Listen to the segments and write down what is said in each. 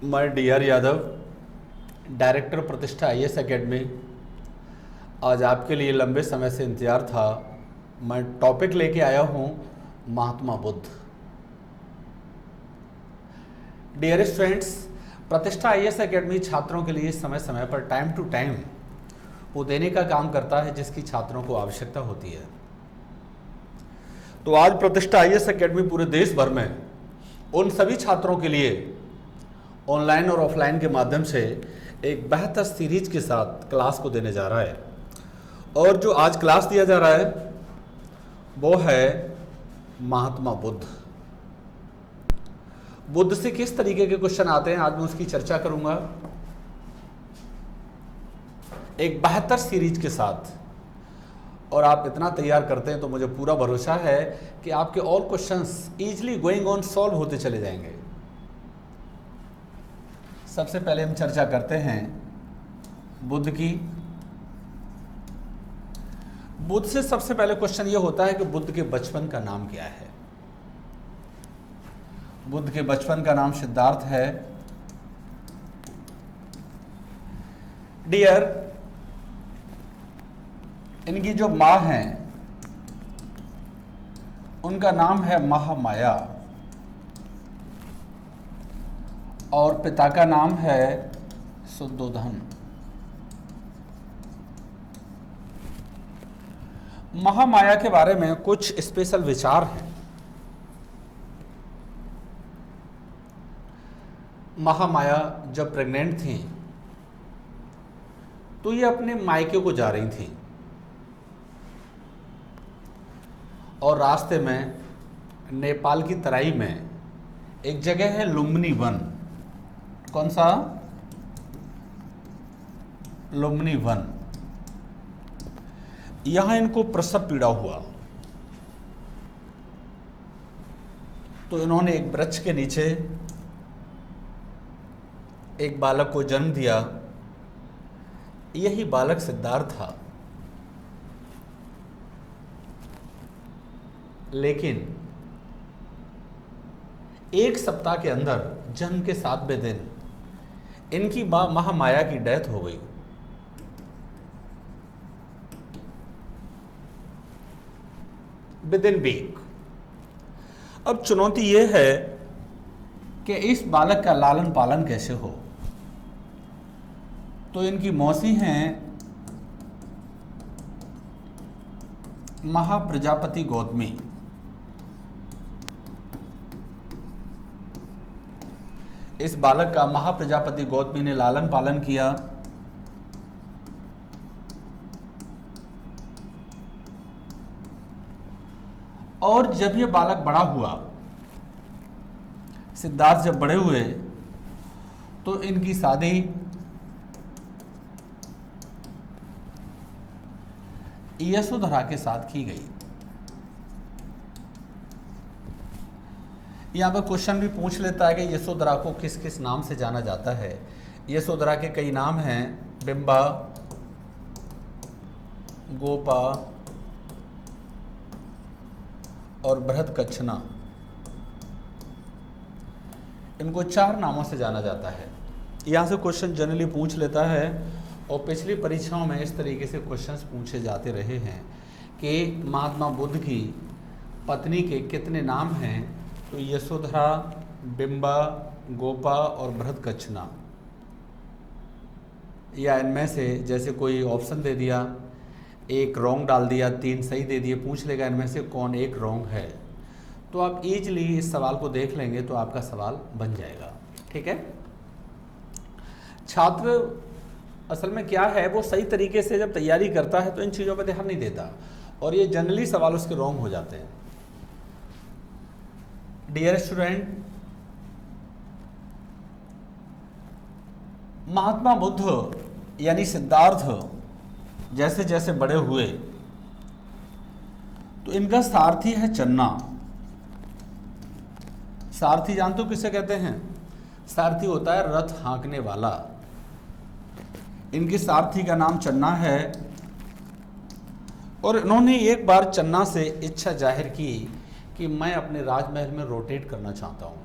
मैं D R Yadav, director प्रतिष्ठा IAS academy. आज आपके लिए लंबे समय से इंतज़ार था। मैं टॉपिक लेके आया हूँ महात्मा बुद्ध। डियर स्टूडेंट्स, प्रतिष्ठा आईएएस एकेडमी छात्रों के लिए समय समय पर टाइम टू टाइम वो देने का काम करता है जिसकी छात्रों को आवश्यकता होती है। तो आज प्रतिष्ठा आईएएस एकेडमी पूरे देश भर में उन सभी छात्रों के लिए ऑनलाइन और ऑफलाइन के माध्यम से एक बेहतर सीरीज के साथ क्लास को देने जा रहा है। और जो आज क्लास दिया जा रहा है वो है महात्मा बुद्ध। बुद्ध से किस तरीके के क्वेश्चन आते हैं, आज मैं उसकी चर्चा करूंगा एक बेहतर सीरीज के साथ। और आप इतना तैयार करते हैं तो मुझे पूरा भरोसा है कि आपके all questions easily going on solve होते चले जाएंगे। सबसे पहले हम चर्चा करते हैं बुद्ध की। बुद्ध से सबसे पहले क्वेश्चन ये होता है कि बुद्ध के बचपन का नाम क्या है। बुद्ध के बचपन का नाम सिद्धार्थ है। डियर, इनकी जो माँ हैं उनका नाम है महामाया और पिता का नाम है शुद्धोधन। महामाया के बारे में कुछ स्पेशल विचार हैं। महामाया जब प्रेग्नेंट थी तो ये अपने मायके को जा रही थी और रास्ते में नेपाल की तराई में एक जगह है लुम्बिनी वन। कौन सा? लुम्बिनी वन। यहां इनको प्रसव पीड़ा हुआ तो इन्होंने एक वृक्ष के नीचे एक बालक को जन्म दिया। यही बालक सिद्धार्थ था। लेकिन एक सप्ताह के अंदर जन्म के 7वें दिन इनकी मां महामाया की डेथ हो गई। Within week. अब चुनौती यह है कि इस बालक का लालन पालन कैसे हो। तो इनकी मौसी हैं महाप्रजापति गौतमी। इस बालक का महाप्रजापति गौतमी ने लालन पालन किया। और जब ये बालक बड़ा हुआ, सिद्धार्थ जब बड़े हुए तो इनकी शादी यशोधरा के साथ की गई। यहाँ पर क्वेश्चन भी पूछ लेता है कि यशोधरा को किस किस नाम से जाना जाता है। यशोधरा के कई नाम हैं, बिंबा, गोपा और बृहदकच्छना। इनको 4 नामों से जाना जाता है। यहाँ से क्वेश्चन जनरली पूछ लेता है और पिछली परीक्षाओं में इस तरीके से क्वेश्चंस पूछे जाते रहे हैं कि महात्मा बुद्ध की पत्नी के कितने नाम हैं। तो यशोधरा, बिंबा, गोपा और बृहदकच्छना, या इनमें से जैसे कोई ऑप्शन दे दिया, एक रॉन्ग डाल दिया, 3 सही दे दिए, पूछ लेगा इनमें से कौन एक रॉन्ग है। तो आप इजीली इस सवाल को देख लेंगे तो आपका सवाल बन जाएगा। ठीक है। छात्र असल में क्या है, वो सही तरीके से जब तैयारी करता है तो इन चीज़ों पर ध्यान नहीं देता और ये जनरली सवाल उसके रॉन्ग हो जाते हैं। डियर स्टूडेंट, महात्मा बुद्ध यानी सिद्धार्थ जैसे जैसे बड़े हुए तो इनका सारथी है चन्ना। सारथी जानते हो किसे कहते हैं? सारथी होता है रथ हाँकने वाला। इनके सारथी का नाम चन्ना है और इन्होंने एक बार चन्ना से इच्छा जाहिर की कि मैं अपने राजमहल में रोटेट करना चाहता हूं।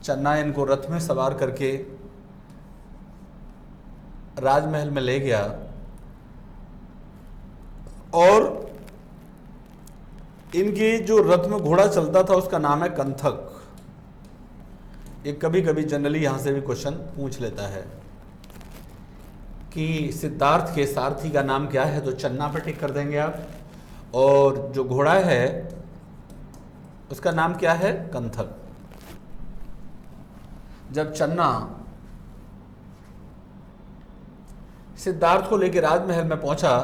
चन्ना इनको रथ में सवार करके राजमहल में ले गया और इनके जो रथ में घोड़ा चलता था उसका नाम है कंथक। ये कभी कभी जनरली यहाँ से भी क्वेश्चन पूछ लेता है कि सिद्धार्थ के सारथी का नाम क्या है, तो चन्ना पर टिक कर देंगे आप, और जो घोड़ा है उसका नाम क्या है, कंथक। जब चन्ना सिद्धार्थ को लेकर राजमहल में पहुंचा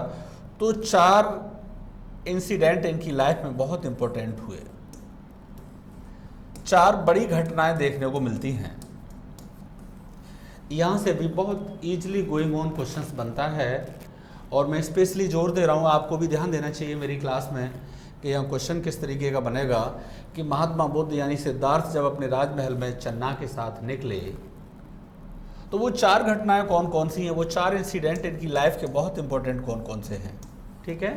तो 4 इंसिडेंट इनकी लाइफ में बहुत इंपॉर्टेंट हुए। 4 बड़ी घटनाएं देखने को मिलती हैं। यहाँ से भी बहुत इजीली गोइंग ऑन क्वेश्चंस बनता है और मैं स्पेशली जोर दे रहा हूँ, आपको भी ध्यान देना चाहिए मेरी क्लास में कि यह क्वेश्चन किस तरीके का बनेगा कि महात्मा बुद्ध यानी सिद्धार्थ जब अपने राजमहल में चन्ना के साथ निकले तो वो 4 घटनाएं कौन कौन सी हैं, वो 4 इंसिडेंट इनकी लाइफ के बहुत इंपॉर्टेंट कौन कौन से हैं। ठीक है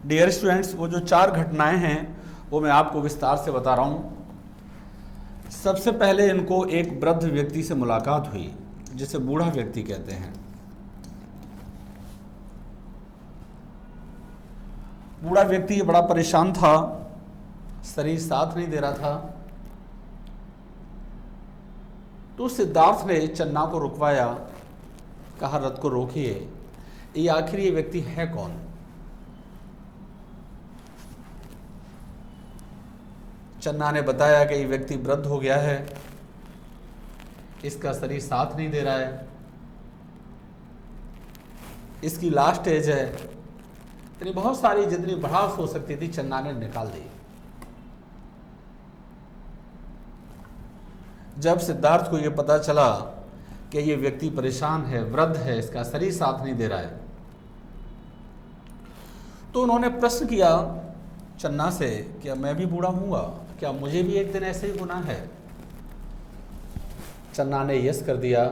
डियर स्टूडेंट्स, वो जो 4 घटनाएं हैं वो मैं आपको विस्तार से बता रहा हूं। सबसे पहले इनको एक वृद्ध व्यक्ति से मुलाकात हुई जिसे बूढ़ा व्यक्ति कहते हैं। बूढ़ा व्यक्ति बड़ा परेशान था, शरीर साथ नहीं दे रहा था। तो सिद्धार्थ ने चन्ना को रुकवाया, कहा रथ को रोकिए, ये आखिर ये व्यक्ति है कौन। चन्ना ने बताया कि ये व्यक्ति वृद्ध हो गया है, इसका शरीर साथ नहीं दे रहा है, इसकी लास्ट एज है। यानी बहुत सारी जितनी भड़ास हो सकती थी चन्ना ने निकाल दी। जब सिद्धार्थ को यह पता चला कि ये व्यक्ति परेशान है, वृद्ध है, इसका शरीर साथ नहीं दे रहा है, तो उन्होंने प्रश्न किया चन्ना से, क्या मैं भी बूढ़ा हूँगा, क्या मुझे भी एक दिन ऐसे ही होना है। चन्ना ने यस कर दिया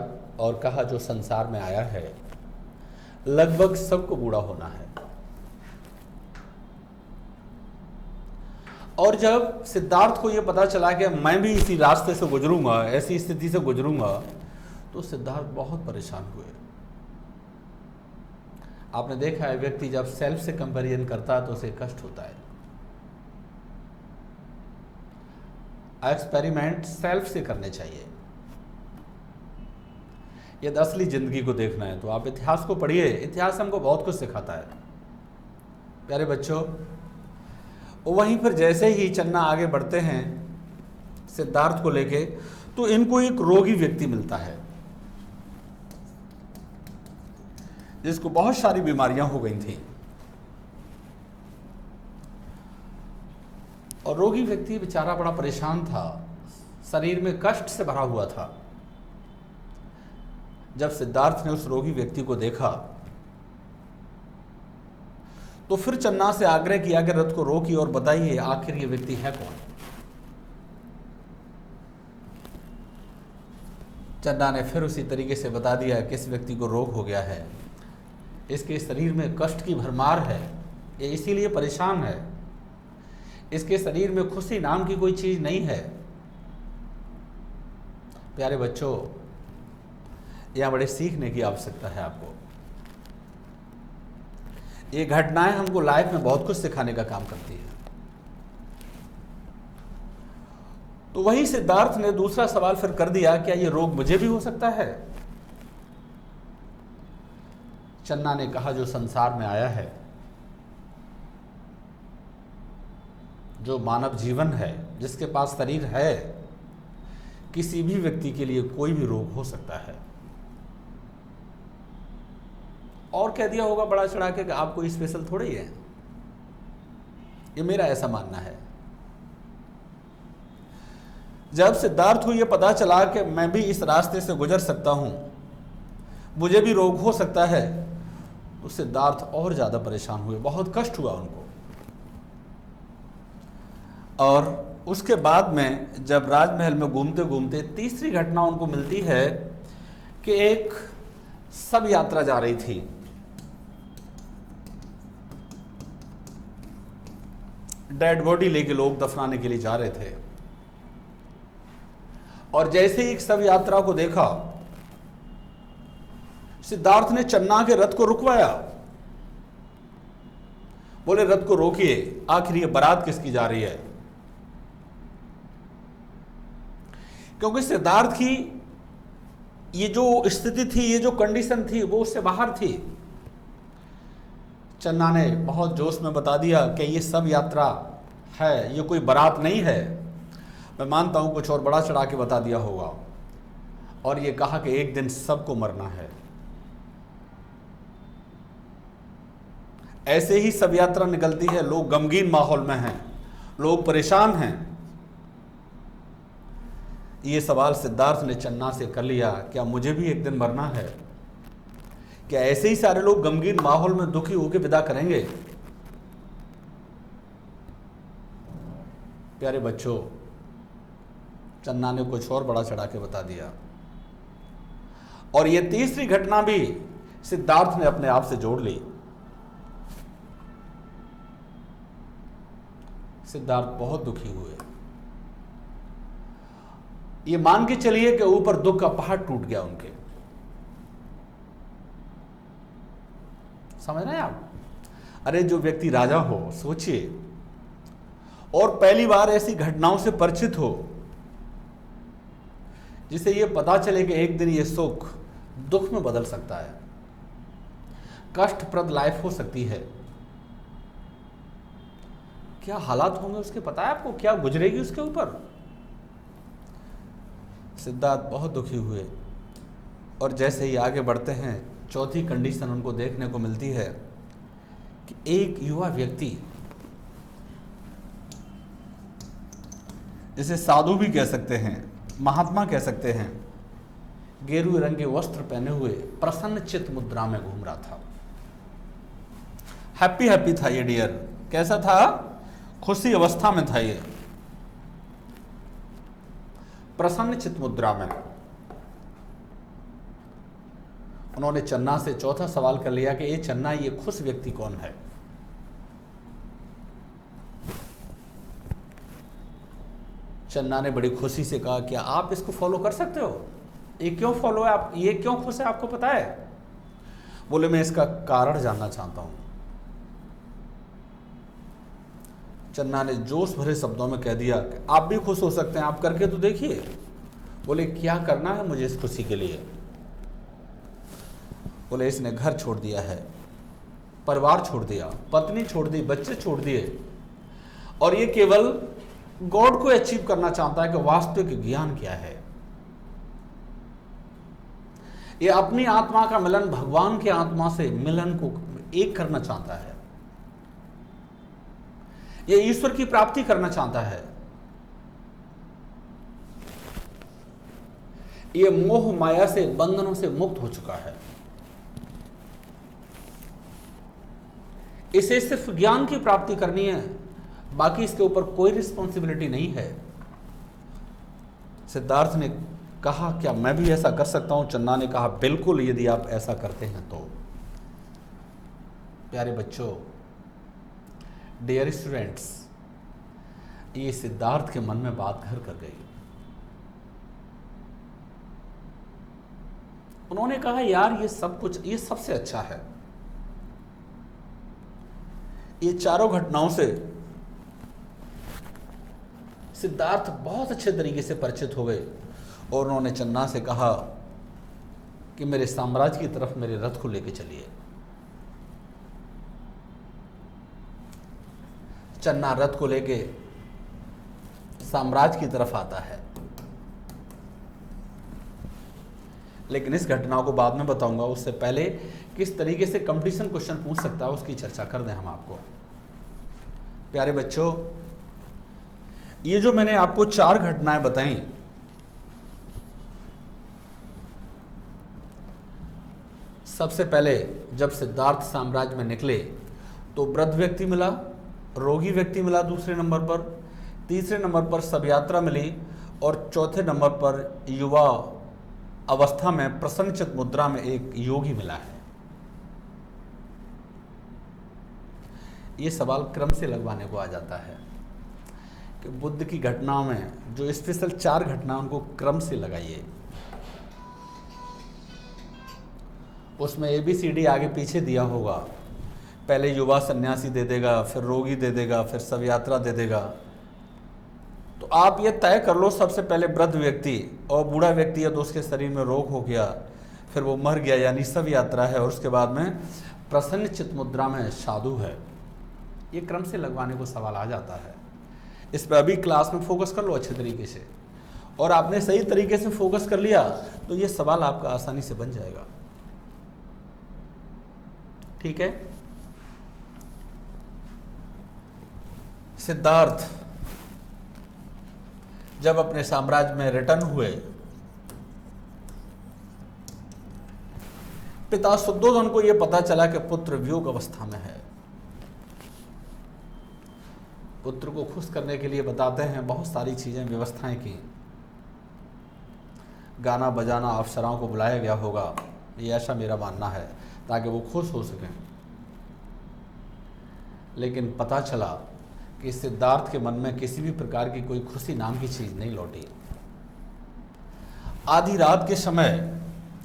और कहा जो संसार में आया है लगभग सबको बूढ़ा होना है। और जब सिद्धार्थ को यह पता चला कि मैं भी इसी रास्ते से गुजरूंगा, ऐसी स्थिति से गुजरूंगा, तो सिद्धार्थ बहुत परेशान हुए। आपने देखा है व्यक्ति जब सेल्फ से कंपैरिजन करता है तो उसे कष्ट होता है। एक्सपेरिमेंट सेल्फ से करने चाहिए। यदि असली जिंदगी को देखना है तो आप इतिहास को पढ़िए, इतिहास हमको बहुत कुछ सिखाता है। प्यारे बच्चों, वहीं पर जैसे ही चन्ना आगे बढ़ते हैं सिद्धार्थ को लेके, तो इनको एक रोगी व्यक्ति मिलता है जिसको बहुत सारी बीमारियां हो गई थी। और रोगी व्यक्ति बेचारा बड़ा परेशान था, शरीर में कष्ट से भरा हुआ था। जब सिद्धार्थ ने उस रोगी व्यक्ति को देखा तो फिर चन्ना से आग्रह किया कि रथ को रोकिए और बताइए आखिर ये व्यक्ति है कौन। चन्ना ने फिर उसी तरीके से बता दिया कि इस व्यक्ति को रोग हो गया है, इसके शरीर में कष्ट की भरमार है, ये इसीलिए परेशान है, इसके शरीर में खुशी नाम की कोई चीज नहीं है। प्यारे बच्चों, यहां बड़े सीखने की आवश्यकता है आपको। ये घटनाएं हमको लाइफ में बहुत कुछ सिखाने का काम करती है। तो वही सिद्धार्थ ने दूसरा सवाल फिर कर दिया, क्या ये रोग मुझे भी हो सकता है। चन्ना ने कहा जो संसार में आया है, जो मानव जीवन है, जिसके पास शरीर है, किसी भी व्यक्ति के लिए कोई भी रोग हो सकता है। और कह दिया होगा बड़ा चढ़ा के कि आप कोई स्पेशल थोड़े ही है, ये मेरा ऐसा मानना है। जब सिद्धार्थ को यह पता चला कि मैं भी इस रास्ते से गुजर सकता हूं, मुझे भी रोग हो सकता है, तो सिद्धार्थ और ज्यादा परेशान हुए, बहुत कष्ट हुआ उनको। और उसके बाद में जब राजमहल में घूमते घूमते तीसरी घटना उनको मिलती है कि एक सब यात्रा जा रही थी। डेड बॉडी लेके लोग दफनाने के लिए जा रहे थे। और जैसे ही एक सब यात्रा को देखा, सिद्धार्थ ने चन्ना के रथ को रुकवाया। बोले रथ को रोकिए, आखिर ये बारात किसकी जा रही है? क्योंकि सिद्धार्थ की ये जो स्थिति थी, ये जो कंडीशन थी, वो उससे बाहर थी। चन्ना ने बहुत जोश में बता दिया कि ये सब यात्रा है, ये कोई बारात नहीं है। मैं मानता हूं कुछ और बड़ा चढ़ा के बता दिया होगा, और ये कहा कि एक दिन सबको मरना है। ऐसे ही सब यात्रा निकलती है, लोग गमगीन माहौल में हैं, लोग परेशान हैं। ये सवाल सिद्धार्थ ने चन्ना से कर लिया, क्या मुझे भी एक दिन मरना है? क्या ऐसे ही सारे लोग गमगीन माहौल में दुखी होकर विदा करेंगे? प्यारे बच्चों, चन्ना ने कुछ और बड़ा चढ़ा के बता दिया। और यह तीसरी घटना भी सिद्धार्थ ने अपने आप से जोड़ ली। सिद्धार्थ बहुत दुखी हुए। ये मान के चलिए कि ऊपर दुख का पहाड़ टूट गया उनके। समझ रहे हैं आप? अरे जो व्यक्ति राजा हो, सोचिए, और पहली बार ऐसी घटनाओं से परिचित हो जिसे ये पता चले कि एक दिन ये सुख दुख में बदल सकता है, कष्टप्रद लाइफ हो सकती है। क्या हालात होंगे उसके पता है आपको? क्या गुजरेगी उसके ऊपर? सिद्धार्थ बहुत दुखी हुए। और जैसे ही आगे बढ़ते हैं, चौथी कंडीशन उनको देखने को मिलती है कि एक युवा व्यक्ति, जिसे साधु भी कह सकते हैं, महात्मा कह सकते हैं, गेरुए रंग के वस्त्र पहने हुए प्रसन्न चित्त मुद्रा में घूम रहा था। हैप्पी हैप्पी था ये डियर। कैसा था? खुशी अवस्था में था ये, प्रसन्न चित्त मुद्रा में। उन्होंने चन्ना से चौथा सवाल कर लिया कि ये चन्ना, ये खुश व्यक्ति कौन है? चन्ना ने बड़ी खुशी से कहा, क्या आप इसको फॉलो कर सकते हो? ये क्यों फॉलो है आप? ये क्यों खुश है, आपको पता है? बोले मैं इसका कारण जानना चाहता हूं। चन्ना ने जोश भरे शब्दों में कह दिया कि आप भी खुश हो सकते हैं, आप करके तो देखिए। बोले क्या करना है मुझे इस खुशी के लिए? बोले इसने घर छोड़ दिया है, परिवार छोड़ दिया, पत्नी छोड़ दी, बच्चे छोड़ दिए, और ये केवल गॉड को अचीव करना चाहता है कि वास्तविक ज्ञान क्या है। ये अपनी आत्मा का मिलन भगवान की आत्मा से मिलन को एक करना चाहता है। ये ईश्वर की प्राप्ति करना चाहता है। ये मोह माया से, बंधनों से मुक्त हो चुका है। इसे सिर्फ ज्ञान की प्राप्ति करनी है, बाकी इसके ऊपर कोई रिस्पॉन्सिबिलिटी नहीं है। सिद्धार्थ ने कहा क्या मैं भी ऐसा कर सकता हूं? चन्ना ने कहा बिल्कुल, यदि आप ऐसा करते हैं तो। प्यारे बच्चों, डियर स्टूडेंट्स, ये सिद्धार्थ के मन में बात घर कर गई। उन्होंने कहा यार ये सब कुछ, ये सबसे अच्छा है। ये चारों घटनाओं से सिद्धार्थ बहुत अच्छे तरीके से परिचित हो गए, और उन्होंने चन्ना से कहा कि मेरे साम्राज्य की तरफ मेरे रथ को लेके चलिए। चन्ना रथ को लेके साम्राज्य की तरफ आता है। लेकिन इस घटना को बाद में बताऊंगा, उससे पहले किस तरीके से कंपटीशन क्वेश्चन पूछ सकता है उसकी चर्चा कर दें हम आपको। प्यारे बच्चों, ये जो मैंने आपको चार घटनाएं बताई, सबसे पहले जब सिद्धार्थ साम्राज्य में निकले तो वृद्ध व्यक्ति मिला, रोगी व्यक्ति मिला दूसरे नंबर पर, तीसरे नंबर पर सब यात्रा मिली, और चौथे नंबर पर युवा अवस्था में प्रसन्नचित्त मुद्रा में एक योगी मिला है। ये सवाल क्रम से लगवाने को आ जाता है कि बुद्ध की घटनाओं में जो स्पेशल 4 घटना उनको क्रम से लगाइए। उसमें ABCD आगे पीछे दिया होगा। पहले युवा सन्यासी दे देगा, फिर रोगी दे देगा, फिर शव यात्रा दे देगा। तो आप ये तय कर लो, सबसे पहले वृद्ध व्यक्ति और बूढ़ा व्यक्ति है तो उसके शरीर में रोग हो गया, फिर वो मर गया यानी शव यात्रा है, और उसके बाद में प्रसन्न चित्त मुद्रा में साधु है। ये क्रम से लगवाने को सवाल आ जाता है। इस पर अभी क्लास में फोकस कर लो अच्छे तरीके से, और आपने सही तरीके से फोकस कर लिया तो ये सवाल आपका आसानी से बन जाएगा। ठीक है। सिद्धार्थ जब अपने साम्राज्य में रिटर्न हुए, पिता शुद्धोधन को यह पता चला कि पुत्र वियोग अवस्था में है। पुत्र को खुश करने के लिए बताते हैं बहुत सारी चीजें, व्यवस्थाएं की। गाना बजाना, अफसराओं को बुलाया गया होगा, ये ऐसा मेरा मानना है, ताकि वो खुश हो सकें। लेकिन पता चला कि सिद्धार्थ के मन में किसी भी प्रकार की कोई खुशी नाम की चीज नहीं लौटी। आधी रात के समय,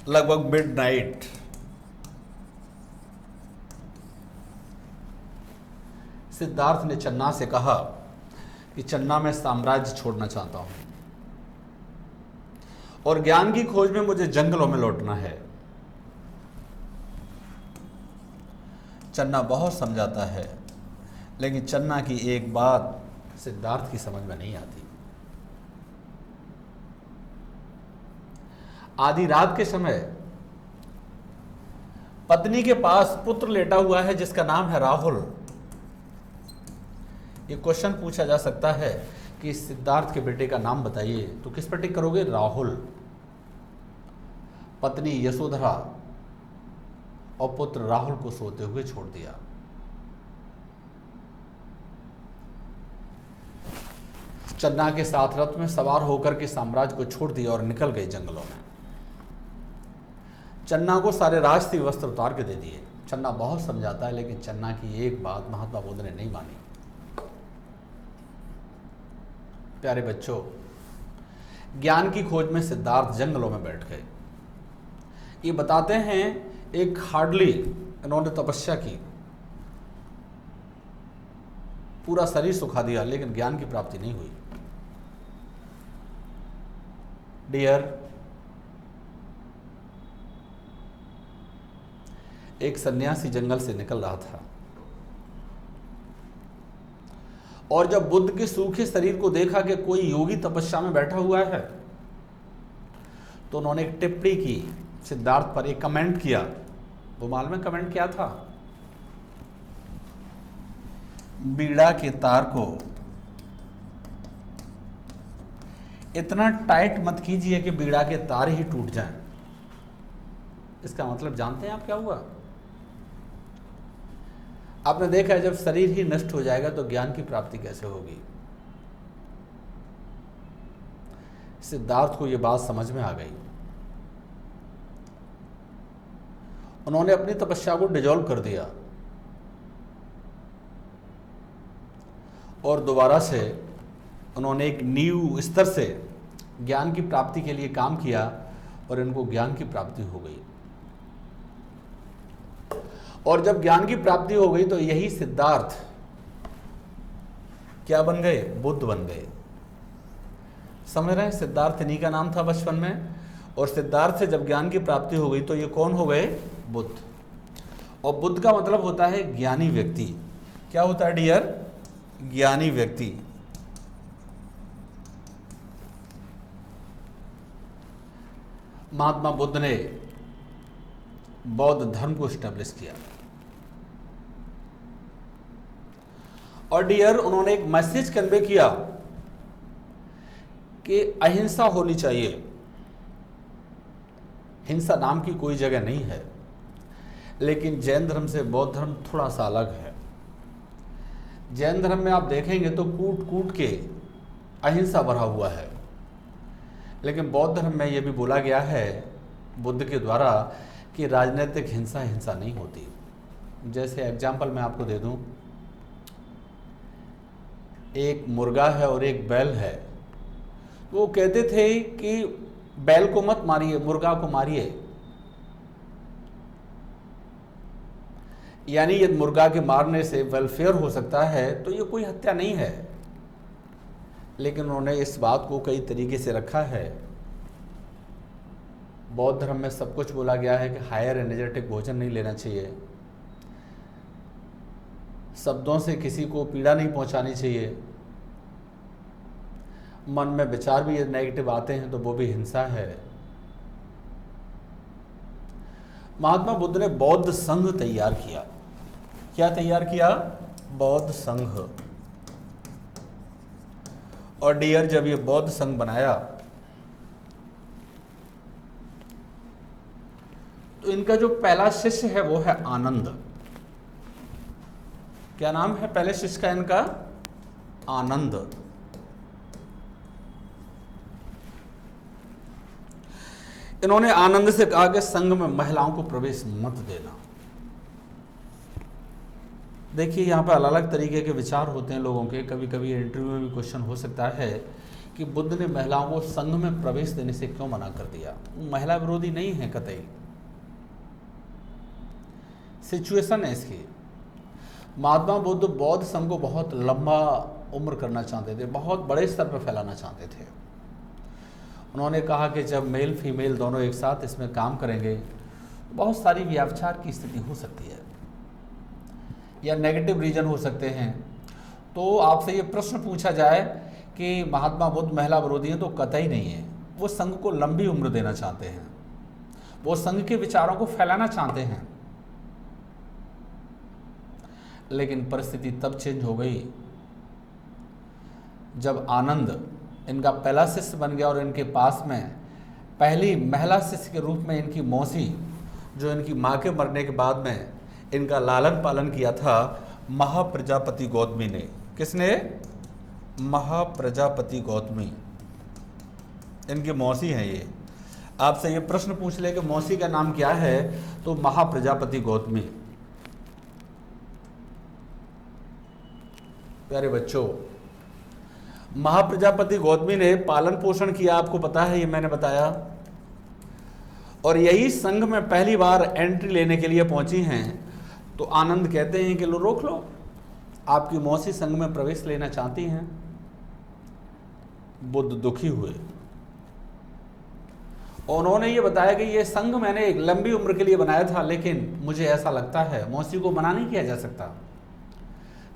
लगभग मिडनाइट, सिद्धार्थ ने चन्ना से कहा कि चन्ना मैं साम्राज्य छोड़ना चाहता हूं और ज्ञान की खोज में मुझे जंगलों में लौटना है। चन्ना बहुत समझाता है, लेकिन चन्ना की एक बात सिद्धार्थ की समझ में नहीं आती। आधी रात के समय पत्नी के पास पुत्र लेटा हुआ है जिसका नाम है राहुल। ये क्वेश्चन पूछा जा सकता है कि सिद्धार्थ के बेटे का नाम बताइए, तो किस पर टिक करोगे? राहुल। पत्नी यशोधरा और पुत्र राहुल को सोते हुए छोड़ दिया। चन्ना के साथ रथ में सवार होकर के साम्राज्य को छोड़ दिया और निकल गए जंगलों में। चन्ना को सारे राजसी वस्त्र उतार के दे दिए। चन्ना बहुत समझाता है, लेकिन चन्ना की एक बात महात्मा बुद्ध ने नहीं मानी। प्यारे बच्चों, ज्ञान की खोज में सिद्धार्थ जंगलों में बैठ गए। ये बताते हैं एक हार्डली इन्होंने तपस्या की, पूरा शरीर सुखा दिया, लेकिन ज्ञान की प्राप्ति नहीं हुई। डियर, एक सन्यासी जंगल से निकल रहा था और जब बुद्ध के सूखे शरीर को देखा कि कोई योगी तपस्या में बैठा हुआ है, तो उन्होंने एक टिप्पणी की सिद्धार्थ पर, एक कमेंट किया। वो मालूम है कमेंट क्या था? बीड़ा के तार को इतना टाइट मत कीजिए कि बीड़ा के तार ही टूट जाएं। इसका मतलब जानते हैं आप क्या हुआ? आपने देखा है जब शरीर ही नष्ट हो जाएगा तो ज्ञान की प्राप्ति कैसे होगी? सिद्धार्थ को यह बात समझ में आ गई। उन्होंने अपनी तपस्या को डिजॉल्व कर दिया और दोबारा से उन्होंने एक न्यू स्तर से ज्ञान की प्राप्ति के लिए काम किया और इनको ज्ञान की प्राप्ति हो गई। और जब ज्ञान की प्राप्ति हो गई तो यही सिद्धार्थ क्या बन गए? बुद्ध बन गए। समझ रहे हैं? सिद्धार्थ इन्हीं का नाम था बचपन में, और सिद्धार्थ से जब ज्ञान की प्राप्ति हो गई तो ये कौन हो गए? बुद्ध। और बुद्ध का मतलब होता है ज्ञानी व्यक्ति। क्या होता है डियर? ज्ञानी व्यक्ति। महात्मा बुद्ध ने बौद्ध धर्म को स्टैब्लिश किया और डियर उन्होंने एक मैसेज कन्वे किया कि अहिंसा होनी चाहिए। हिंसा नाम की कोई जगह नहीं है, लेकिन जैन धर्म से बौद्ध धर्म थोड़ा सा अलग है। जैन धर्म में आप देखेंगे तो कूट कूट के अहिंसा भरा हुआ है, लेकिन बौद्ध धर्म में यह भी बोला गया है बुद्ध के द्वारा कि राजनीतिक हिंसा हिंसा नहीं होती। जैसे एग्जाम्पल मैं आपको दे दूं, एक मुर्गा है और एक बैल है। वो कहते थे कि बैल को मत मारिए, मुर्गा को मारिए। यानी यदि मुर्गा के मारने से वेलफेयर हो सकता है तो ये कोई हत्या नहीं है। लेकिन उन्होंने इस बात को कई तरीके से रखा है। बौद्ध धर्म में सब कुछ बोला गया है कि हायर एनर्जेटिक भोजन नहीं लेना चाहिए, शब्दों से किसी को पीड़ा नहीं पहुंचानी चाहिए, मन में विचार भी यदि नेगेटिव आते हैं तो वो भी हिंसा है। महात्मा बुद्ध ने बौद्ध संघ तैयार किया। क्या तैयार किया? बौद्ध संघ। और डियर, जब ये बौद्ध संघ बनाया तो इनका जो पहला शिष्य है वो है आनंद। क्या नाम है पहले शिष्य का इनका? आनंद। इन्होंने आनंद से कहा कि संघ में महिलाओं को प्रवेश मत देना। देखिए, यहाँ पर अलग अलग तरीके के विचार होते हैं लोगों के। कभी कभी इंटरव्यू में भी क्वेश्चन हो सकता है कि बुद्ध ने महिलाओं को संघ में प्रवेश देने से क्यों मना कर दिया। महिला विरोधी नहीं है कतई, सिचुएशन है इसकी। महात्मा बुद्ध बौद्ध संघ को बहुत लंबा उम्र करना चाहते थे, बहुत बड़े स्तर पर फैलाना चाहते थे। उन्होंने कहा कि जब मेल फीमेल दोनों एक साथ इसमें काम करेंगे तो बहुत सारी व्याभिचार की स्थिति हो सकती है या नेगेटिव रीजन हो सकते हैं। तो आपसे ये प्रश्न पूछा जाए कि महात्मा बुद्ध महिला विरोधी हैं, तो कतई नहीं है। वो संघ को लंबी उम्र देना चाहते हैं, वो संघ के विचारों को फैलाना चाहते हैं। लेकिन परिस्थिति तब चेंज हो गई जब आनंद इनका पहला शिष्य बन गया और इनके पास में पहली महिला शिष्य के रूप में इनकी मौसी, जो इनकी माँ के मरने के बाद में इनका लालन पालन किया था, महाप्रजापति गौतमी ने। किसने? महाप्रजापति गौतमी, इनकी मौसी हैं ये। आपसे ये प्रश्न पूछ ले कि मौसी का नाम क्या है, तो महाप्रजापति गौतमी। प्यारे बच्चों, महाप्रजापति गौतमी ने पालन पोषण किया, आपको पता है, ये मैंने बताया। और यही संघ में पहली बार एंट्री लेने के लिए पहुंची हैं। तो आनंद कहते हैं कि लो, रोक लो, आपकी मौसी संघ में प्रवेश लेना चाहती हैं। बुद्ध दुखी हुए और उन्होंने ये बताया कि ये संघ मैंने एक लंबी उम्र के लिए बनाया था, लेकिन मुझे ऐसा लगता है मौसी को मना नहीं किया जा सकता।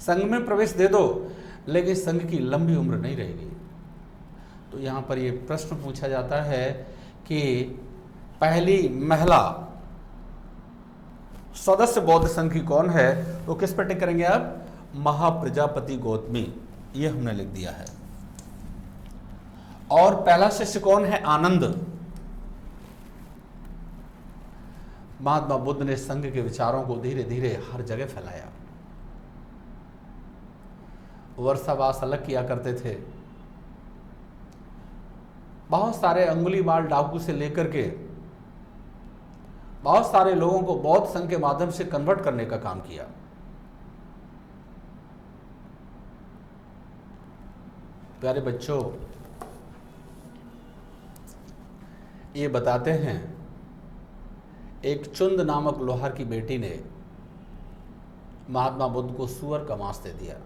संघ में प्रवेश दे दो, लेकिन संघ की लंबी उम्र नहीं रहेगी। तो यहाँ पर ये प्रश्न पूछा जाता है कि पहली महिला सदस्य बौद्ध संघ की कौन है, तो किस पर टिक करेंगे आप? महाप्रजापति गौतमी, ये हमने लिख दिया है। और पहला शिष्य कौन है? आनंद। महात्मा बुद्ध ने संघ के विचारों को धीरे धीरे हर जगह फैलाया। वर्षावास अलग किया करते थे। बहुत सारे अंगुलीमाल डाकू से लेकर के बहुत सारे लोगों को बौद्ध संघ के माध्यम से कन्वर्ट करने का काम किया। प्यारे बच्चों, ये बताते हैं एक चुंद नामक लोहार की बेटी ने महात्मा बुद्ध को सूअर का मांस दे दिया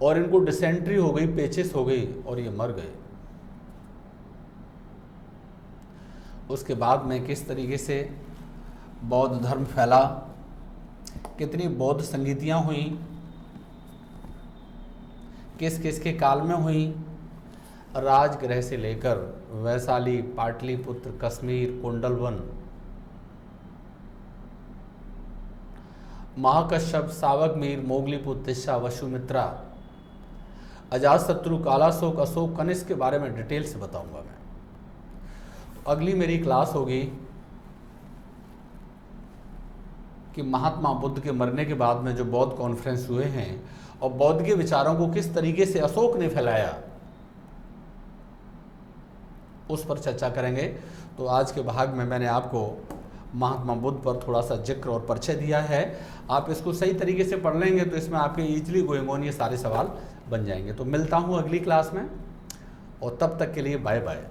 और इनको डिसेंट्री हो गई, पेचिस हो गई और ये मर गए। उसके बाद में किस तरीके से बौद्ध धर्म फैला, कितनी बौद्ध संगीतियाँ हुई, किस किस के काल में हुई, राजगृह से लेकर वैशाली, पाटलिपुत्र, कश्मीर, कुंडलवन, महाकश्यप, सावकमीर, मोगलीपुत्र, तिस्सा, वसुमित्रा, अजातशत्रु, कालाशोक, अशोक, कनिष्क के बारे में डिटेल से बताऊंगा मैं। तो अगली मेरी क्लास होगी कि महात्मा बुद्ध के मरने के बाद में जो बौद्ध कॉन्फ्रेंस हुए हैं और बौद्ध के विचारों को किस तरीके से अशोक ने फैलाया, उस पर चर्चा करेंगे। तो आज के भाग में मैंने आपको महात्मा बुद्ध पर थोड़ा सा जिक्र और परिचय दिया है। आप इसको सही तरीके से पढ़ लेंगे तो इसमें आपके ईजिली गोइंग ऑन ये सारे सवाल बन जाएंगे। तो मिलता हूँ अगली क्लास में, और तब तक के लिए बाय बाय।